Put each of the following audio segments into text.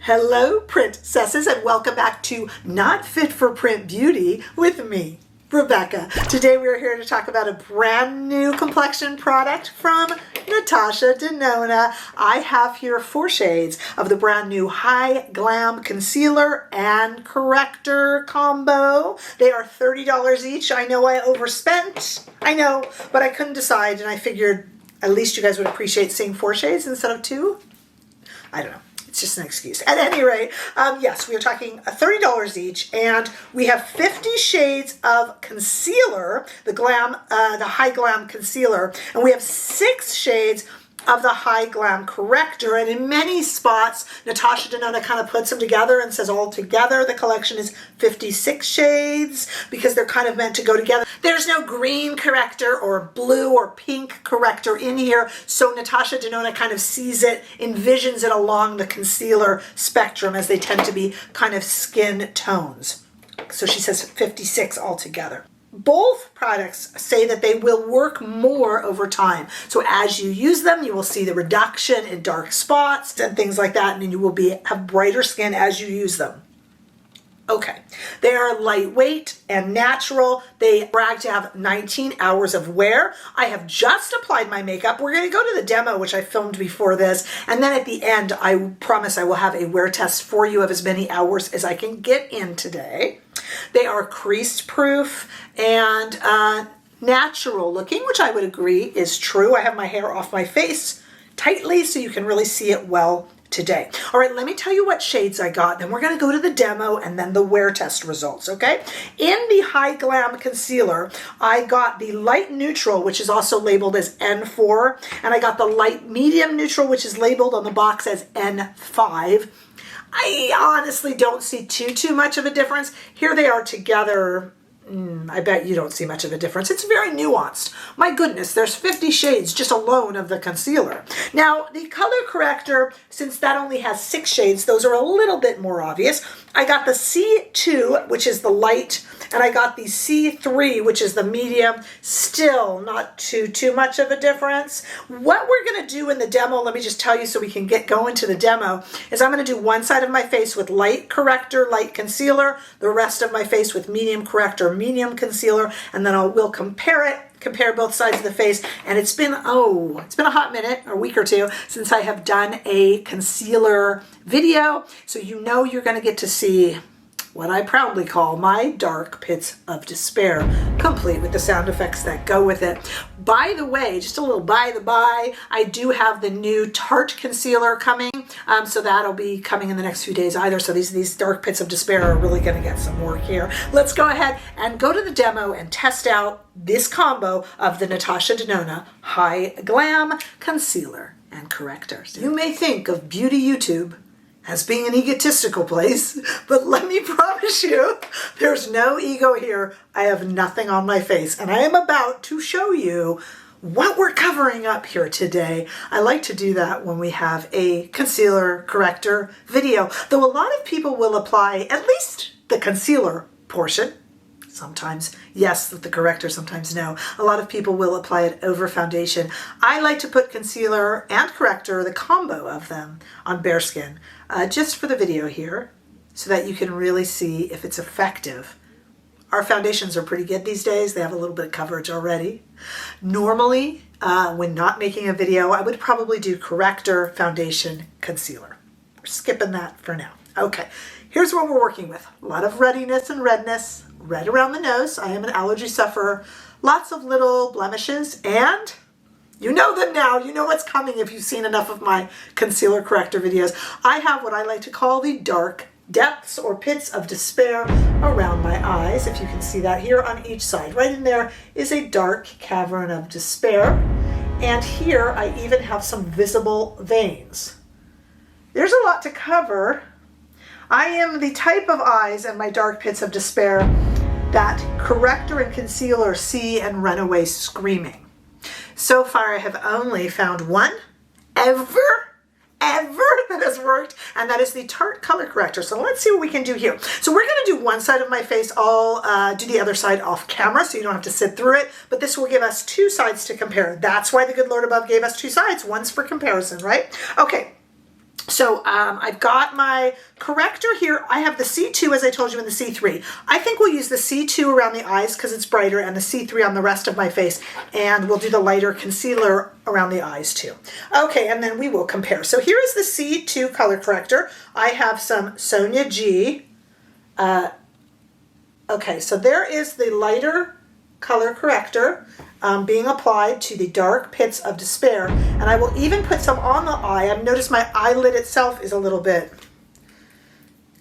Hello, princesses, and welcome back to Not Fit for Print Beauty with me, Rebecca. Today we are here to talk about a brand new complexion product from Natasha Denona. I have here 4 shades of the brand new Hy-Glam Concealer and Corrector combo. They are $30 each. I know I overspent, I know, but I couldn't decide, and I figured at least you guys would appreciate seeing 4 shades instead of 2. I don't know. It's just an excuse. At any rate, yes, we are talking $30 each, and we have 50 shades of concealer, the Hy-Glam Concealer, and we have 6 shades of the Hy-Glam Corrector, and in many spots, Natasha Denona kind of puts them together and says all together the collection is 56 shades because they're kind of meant to go together. There's no green corrector or blue or pink corrector in here, so Natasha Denona kind of sees it, envisions it along the concealer spectrum as they tend to be kind of skin tones. So she says 56 altogether. Both products say that they will work more over time. So as you use them, you will see the reduction in dark spots and things like that, and you will have brighter skin as you use them. Okay, they are lightweight and natural. They brag to have 19 hours of wear. I have just applied my makeup. We're going to go to the demo, which I filmed before this, and then at the end, I promise I will have a wear test for you of as many hours as I can get in today. They are crease proof and natural looking, which I would agree is true. I have my hair off my face tightly so you can really see it well today. All right, let me tell you what shades I got. Then we're going to go to the demo and then the wear test results, okay? In the Hy-Glam Concealer, I got the light neutral, which is also labeled as N4, and I got the light medium neutral, which is labeled on the box as N5. I honestly don't see too much of a difference. Here they are together. I bet you don't see much of a difference. It's very nuanced. My goodness, there's 50 shades just alone of the concealer. Now, the color corrector, since that only has 6 shades, those are a little bit more obvious. I got the C2, which is the light, and I got the C3, which is the medium. Still not too much of a difference. What we're going to do in the demo, let me just tell you so we can get going to the demo, is I'm going to do one side of my face with light corrector, light concealer, the rest of my face with medium corrector, medium concealer, and then we'll compare both sides of the face. And it's been a hot minute, a week or two, since I have done a concealer video. So you know you're going to get to see what I proudly call my dark pits of despair, complete with the sound effects that go with it. By the way, just a little by the by, I do have the new Tarte concealer coming, so that'll be coming in the next few days either. So these dark pits of despair are really going to get some work here. Let's go ahead and go to the demo and test out this combo of the Natasha Denona Hy-Glam Concealer and Corrector. You may think of beauty YouTube as being an egotistical place, but let me promise you, there's no ego here. I have nothing on my face, and I am about to show you what we're covering up here today. I like to do that when we have a concealer corrector video, though a lot of people will apply at least the concealer portion. Sometimes yes, with the corrector, sometimes no. A lot of people will apply it over foundation. I like to put concealer and corrector, the combo of them, on bare skin, just for the video here, so that you can really see if it's effective. Our foundations are pretty good these days. They have a little bit of coverage already. Normally, when not making a video, I would probably do corrector, foundation, concealer. We're skipping that for now. Okay, here's what we're working with. A lot of ruddiness and redness. Red around the nose. I am an allergy sufferer. Lots of little blemishes, and you know them now. You know what's coming if you've seen enough of my concealer corrector videos. I have what I like to call the dark depths or pits of despair around my eyes. If you can see that here on each side. Right in there is a dark cavern of despair. And here I even have some visible veins. There's a lot to cover. I am the type of eyes and my dark pits of despair that corrector and concealer see and run away screaming. So far, I have only found one ever that has worked, and that is the Tarte Color Corrector. So let's see what we can do here. So we're going to do one side of my face. I'll do the other side off camera so you don't have to sit through it, but this will give us 2 sides to compare. That's why the good Lord above gave us 2 sides. One's for comparison, right? Okay. So I've got my corrector here. I have the C2, as I told you, and the C3. I think we'll use the C2 around the eyes because it's brighter, and the C3 on the rest of my face. And we'll do the lighter concealer around the eyes too. Okay, and then we will compare. So here is the C2 color corrector. I have some Sonia G. Okay, so there is the lighter color corrector being applied to the dark pits of despair, and I will even put some on the eye. I've noticed my eyelid itself is a little bit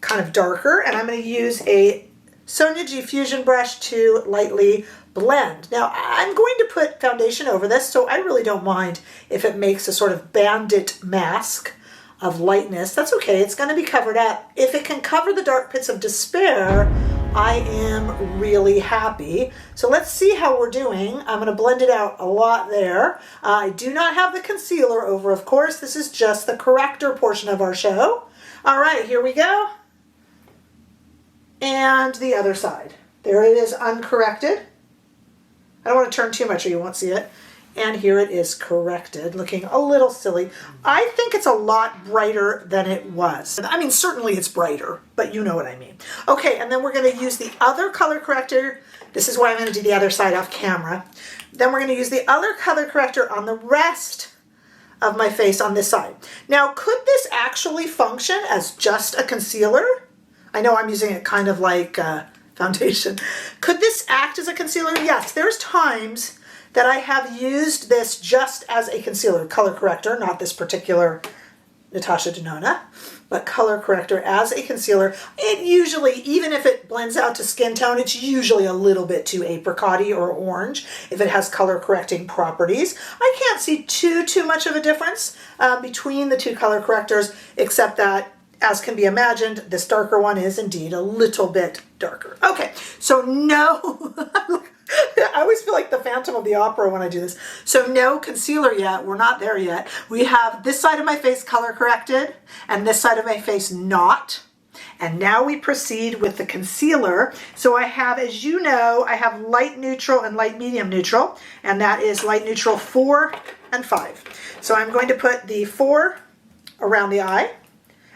kind of darker, and I'm going to use a Sonia G Fusion brush to lightly blend. Now I'm going to put foundation over this, so I really don't mind if it makes a sort of bandit mask of lightness. That's okay, it's going to be covered up. If it can cover the dark pits of despair, I am really happy. So let's see how we're doing. I'm going to blend it out a lot there. I do not have the concealer over, of course. This is just the corrector portion of our show. All right, here we go. And the other side. There it is, uncorrected. I don't want to turn too much or you won't see it. And here it is corrected, looking a little silly. I think it's a lot brighter than it was. I mean, certainly it's brighter, but you know what I mean. Okay, and then we're going to use the other color corrector. This is why I'm going to do the other side off camera. Then we're going to use the other color corrector on the rest of my face on this side. Now, could this actually function as just a concealer? I know I'm using it kind of like foundation. Could this act as a concealer? Yes, there's times that I have used this just as a concealer, color corrector, not this particular Natasha Denona, but color corrector as a concealer. It usually, even if it blends out to skin tone, it's usually a little bit too apricot-y or orange if it has color correcting properties. I can't see too much of a difference between the two color correctors, except that, as can be imagined, this darker one is indeed a little bit darker. Okay, so no, I always feel like the Phantom of the Opera when I do this. So no concealer yet, we're not there yet. We have this side of my face color corrected and this side of my face not. And now we proceed with the concealer. So I have, as you know, I have light neutral and light medium neutral, and that is light neutral 4 and 5. So I'm going to put the 4 around the eye.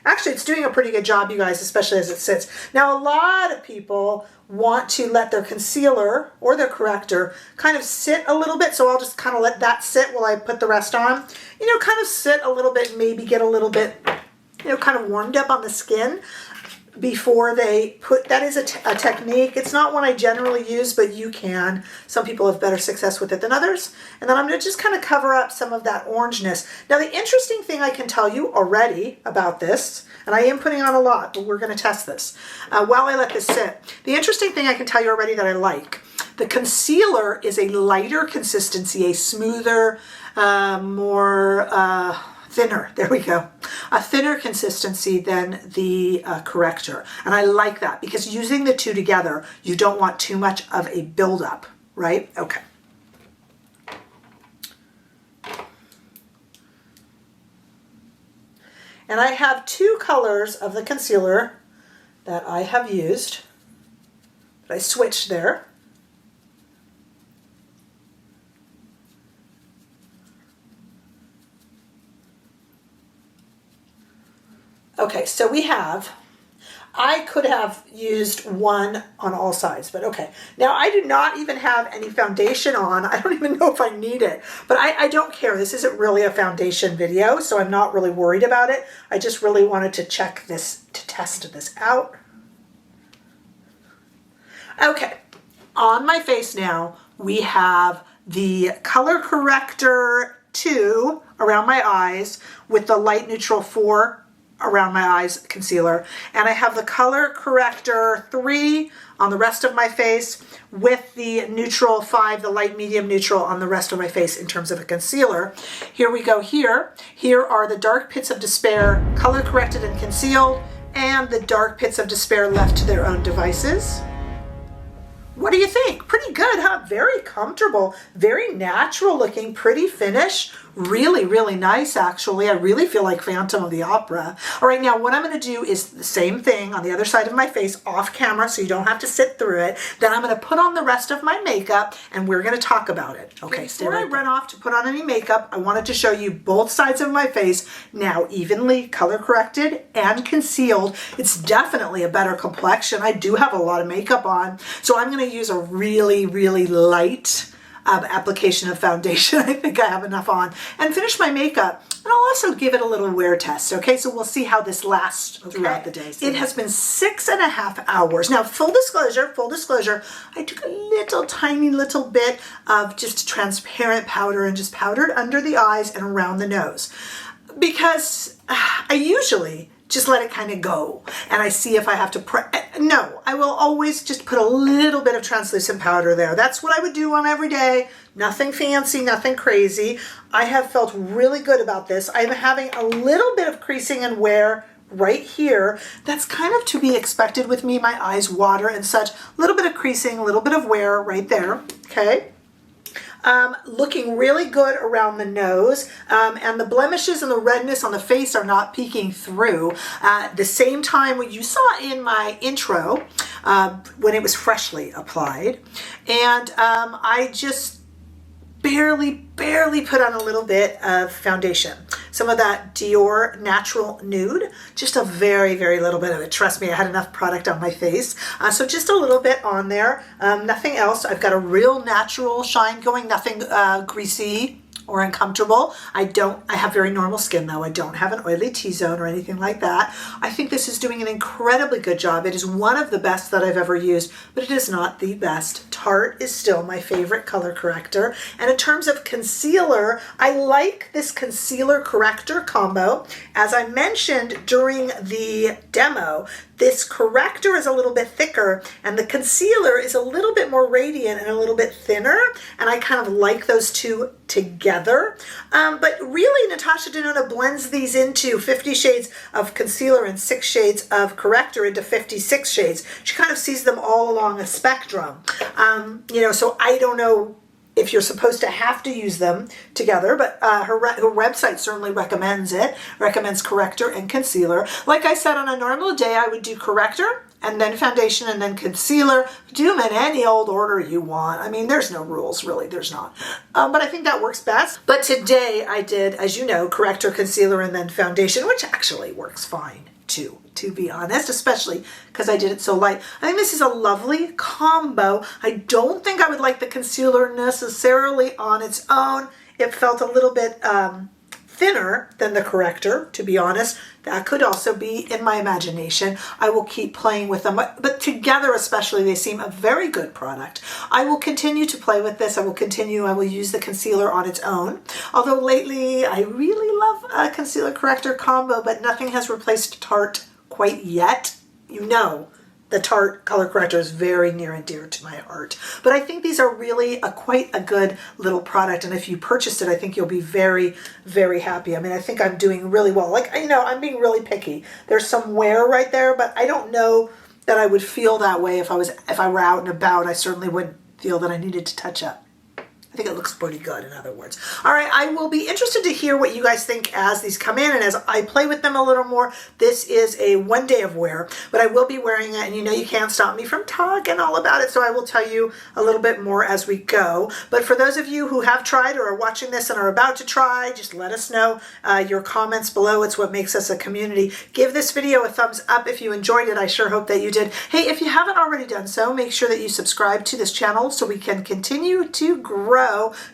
Actually, it's doing a pretty good job, you guys, especially as it sits. Now, a lot of people want to let their concealer or their corrector kind of sit a little bit, so I'll just kind of let that sit while I put the rest on. You know, kind of sit a little bit, maybe get a little bit, you know, kind of warmed up on the skin before they put, that is a technique. It's not one I generally use, but you can. Some people have better success with it than others. And then I'm going to just kind of cover up some of that orangeness. Now, the interesting thing I can tell you already about this, and I am putting on a lot, but we're going to test this while I let this sit. The interesting thing I can tell you already that I like, the concealer is a lighter consistency, a smoother, more thinner, there we go, a thinner consistency than the corrector. And I like that because using the two together, you don't want too much of a buildup, right? Okay. And I have two colors of the concealer that I have used, that I switched there. Okay, so we have, I could have used one on all sides, but okay. Now, I do not even have any foundation on. I don't even know if I need it, but I don't care. This isn't really a foundation video, so I'm not really worried about it. I just really wanted to check this, to test this out. Okay, on my face now, we have the color corrector 2 around my eyes with the light neutral 4 around my eyes concealer, and I have the color corrector 3 on the rest of my face with the neutral 5, the light medium neutral on the rest of my face in terms of a concealer. Here we go here. Here are the dark pits of despair color corrected and concealed, and the dark pits of despair left to their own devices. What do you think? Pretty good, huh? Very comfortable, very natural looking, pretty finish. really, really nice actually. I really feel like Phantom of the Opera. All right, now what I'm going to do is the same thing on the other side of my face off camera so you don't have to sit through it. Then I'm going to put on the rest of my makeup and we're going to talk about it. Okay, before I run off to put on any makeup, I wanted to show you both sides of my face now evenly color corrected and concealed. It's definitely a better complexion. I do have a lot of makeup on, so I'm going to use a really, really light application of foundation. I think I have enough on, and finish my makeup. And I'll also give it a little wear test. Okay, so we'll see how this lasts throughout the day. It has been 6.5 hours. Now, full disclosure, I took a little tiny little bit of just transparent powder and just powdered under the eyes and around the nose, because I usually just let it kind of go and I see if I have to no, I will always just put a little bit of translucent powder there. That's what I would do on every day. Nothing fancy, nothing crazy. I have felt really good about this. I'm having a little bit of creasing and wear right here. That's kind of to be expected with me. My eyes water and such. A little bit of creasing, a little bit of wear right there. Okay. Looking really good around the nose, and the blemishes and the redness on the face are not peeking through. At the same time, what you saw in my intro, when it was freshly applied, and I just barely put on a little bit of foundation. Some of that Dior Natural Nude, just a very, very little bit of it. Trust me, I had enough product on my face. So just a little bit on there, nothing else. I've got a real natural shine going, nothing greasy or uncomfortable. I have very normal skin though. I don't have an oily T-zone or anything like that. I think this is doing an incredibly good job. It is one of the best that I've ever used, but it is not the best. Tarte is still my favorite color corrector. And in terms of concealer, I like this concealer corrector combo. As I mentioned during the demo, this corrector is a little bit thicker and the concealer is a little bit more radiant and a little bit thinner, and I kind of like those two together. But really, Natasha Denona blends these into 50 shades of concealer and 6 shades of corrector into 56 shades. She kind of sees them all along a spectrum. So I don't know if you're supposed to have to use them together, but her website certainly recommends it, recommends corrector and concealer. Like I said, on a normal day, I would do corrector and then foundation and then concealer. Do them in any old order you want. I mean, there's no rules, really, there's not. But I think that works best. But today I did, as you know, corrector, concealer, and then foundation, which actually works fine too, to be honest, especially because I did it so light. I think this is a lovely combo. I don't think I would like the concealer necessarily on its own. It felt a little bit thinner than the corrector, to be honest. That could also be in my imagination. I will keep playing with them, but together especially, they seem a very good product. I will continue to play with this. I will use the concealer on its own. Although lately, I really love a concealer corrector combo, but nothing has replaced Tarte quite yet. You know, the Tarte color corrector is very near and dear to my heart. But I think these are really quite a good little product. And if you purchased it, I think you'll be very, very happy. I mean, I think I'm doing really well. Like, I'm being really picky. There's some wear right there, but I don't know that I would feel that way if I were out and about. I certainly wouldn't feel that I needed to touch up. I think it looks pretty good, in other words. All right, I will be interested to hear what you guys think as these come in and as I play with them a little more. This is a 1 day of wear, but I will be wearing it, and you know you can't stop me from talking all about it, so I will tell you a little bit more as we go. But for those of you who have tried or are watching this and are about to try, just let us know your comments below. It's what makes us a community. Give this video a thumbs up if you enjoyed it. I sure hope that you did. Hey, if you haven't already done so, make sure that you subscribe to this channel so we can continue to grow.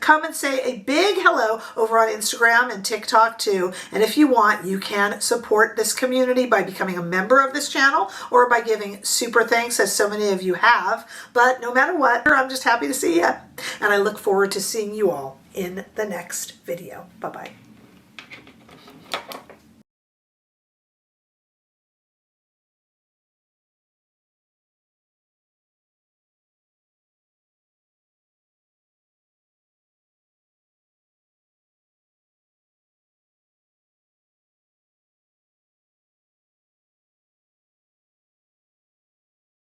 Come and say a big hello over on Instagram and TikTok too. And if you want, you can support this community by becoming a member of this channel or by giving super thanks, as so many of you have. But no matter what, I'm just happy to see you. And I look forward to seeing you all in the next video. Bye-bye.